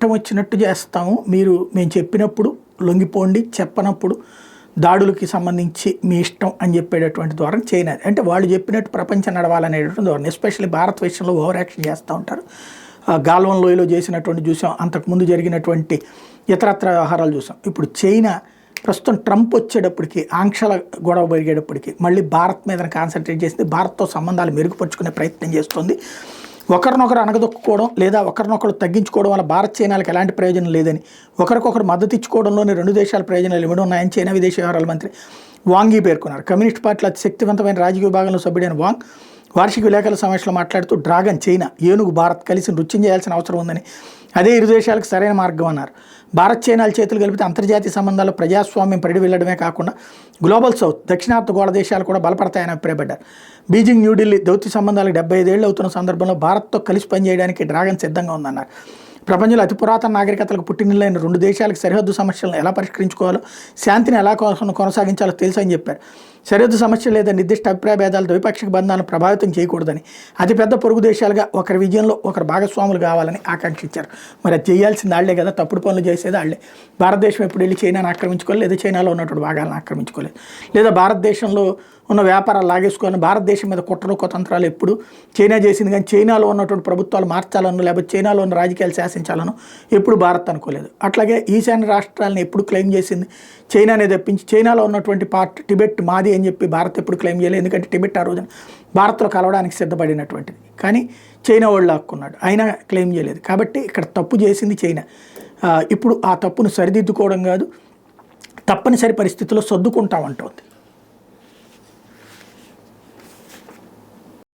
ఇష్టం వచ్చినట్టు చేస్తాము, మేము చెప్పినప్పుడు లొంగిపోండి, చెప్పనప్పుడు దాడులకి సంబంధించి మీ ఇష్టం అని చెప్పేటటువంటి ధోరణి చైనా. అంటే వాళ్ళు చెప్పినట్టు ప్రపంచం నడవాలనేటటువంటి ధోరణి. ఎస్పెషల్లీ భారత్ విషయంలో ఓవర్ యాక్షన్ చేస్తూ ఉంటారు. గాల్వన్ లోయలో చేసినటువంటి చూసాం, అంతకుముందు జరిగినటువంటి ఇతరత్ర వ్యవహారాలు చూసాం. ఇప్పుడు చైనా ప్రస్తుతం ట్రంప్ వచ్చేటప్పటికి, ఆంక్షల గొడవ పెరిగేటప్పటికి మళ్ళీ భారత్ మీద కాన్సన్ట్రేట్ చేసింది, భారత్తో సంబంధాలు మెరుగుపరుచుకునే ప్రయత్నం చేస్తుంది. ఒకరినొకరు అణగదొక్కుకోవడం లేదా ఒకరినొకరు తగ్గించుకోవడం వల్ల భారత్ చైనాలకు ఎలాంటి ప్రయోజనం లేదని, ఒకరికొకరు మద్దతు ఇచ్చుకోవడంలోనే రెండు దేశాల ప్రయోజనాలు ఇవ్వడం ఉన్నాయని చైనా విదేశీ వ్యవహారాల మంత్రి వాంగ్ పేర్కొన్నారు. కమ్యూనిస్ట్ పార్టీలో అతి శక్తివంతమైన రాజకీయ విభాగంలో సభ్యుడైన వాంగ్ వార్షిక విలేకరుల సమావేశంలో మాట్లాడుతూ డ్రాగన్ చైనా, ఏనుగు భారత్ కలిసి నృత్యం చేయాల్సిన అవసరం ఉందని, అదే ఇరు దేశాలకు సరైన మార్గం అన్నారు. భారత్ చైనాల చేతులు కలిపితే అంతర్జాతీయ సంబంధాల్లో ప్రజాస్వామ్యం పరిడి వెళ్లడమే కాకుండా గ్లోబల్ సౌత్, దక్షిణార్థ గోళ దేశాలు కూడా బలపడతాయని అభిప్రాయపడ్డారు. బీజింగ్, న్యూఢిల్లీ దౌత్య సంబంధాలకు 75 ఏళ్ళు అవుతున్న సందర్భంలో భారత్తో కలిసి పనిచేయడానికి డ్రాగన్ సిద్ధంగా ఉందన్నారు. ప్రపంచంలో అతి పురాతన నాగరికతలకు పుట్టినిల్లైన రెండు దేశాలకు సరిహద్దు సమస్యలను ఎలా పరిష్కరించుకోవాలో, శాంతిని ఎలా కొనసాగించాలో తెలుసని చెప్పారు. సరిహద్దు సమస్యలు లేదా నిర్దిష్ట అభిప్రాయ భేదాలు ద్వైపాక్షిక బంధాలను ప్రభావితం చేయకూడదని, అతిపెద్ద పొరుగు దేశాలుగా ఒకరి విజయంలో ఒకరు భాగస్వాములు కావాలని ఆకాంక్షించారు. మరి అది చేయాల్సింది వాళ్లే కదా, తప్పుడు పనులు చేసేది వాళ్లే. భారతదేశం ఎప్పుడు వెళ్ళి చైనాను ఆక్రమించుకోలేదు, లేదా చైనాలో ఉన్నటువంటి భాగాలను ఆక్రమించుకోలేదు, లేదా భారతదేశంలో ఉన్న వ్యాపారాలు లాగేసుకొని భారతదేశం మీద కుట్రలు కుతంత్రాలు ఎప్పుడు చైనా చేసింది. కానీ చైనాలో ఉన్నటువంటి ప్రభుత్వాలు మార్చాలను, లేకపోతే చైనాలో ఉన్న రాజకీయాలు శాసించాలను ఎప్పుడు భారత్ అనుకోలేదు. అట్లాగే ఈశాన్య రాష్ట్రాలను ఎప్పుడు క్లెయిమ్ చేసింది చైనానే తప్పించి, చైనాలో ఉన్నటువంటి పార్ట్ టిబెట్ మాది అని చెప్పి భారత్ ఎప్పుడు క్లెయిమ్ చేయలేదు. ఎందుకంటే టిబెట్ ఆ రోజున భారత్లో కలవడానికి సిద్ధపడినటువంటిది, కానీ చైనా వాళ్ళు లాక్కున్నాడు, అయినా క్లెయిమ్ చేయలేదు. కాబట్టి ఇక్కడ తప్పు చేసింది చైనా. ఇప్పుడు ఆ తప్పును సరిదిద్దుకోవడం కాదు, తప్పనిసరి పరిస్థితుల్లో సర్దుకుంటామంటోంది.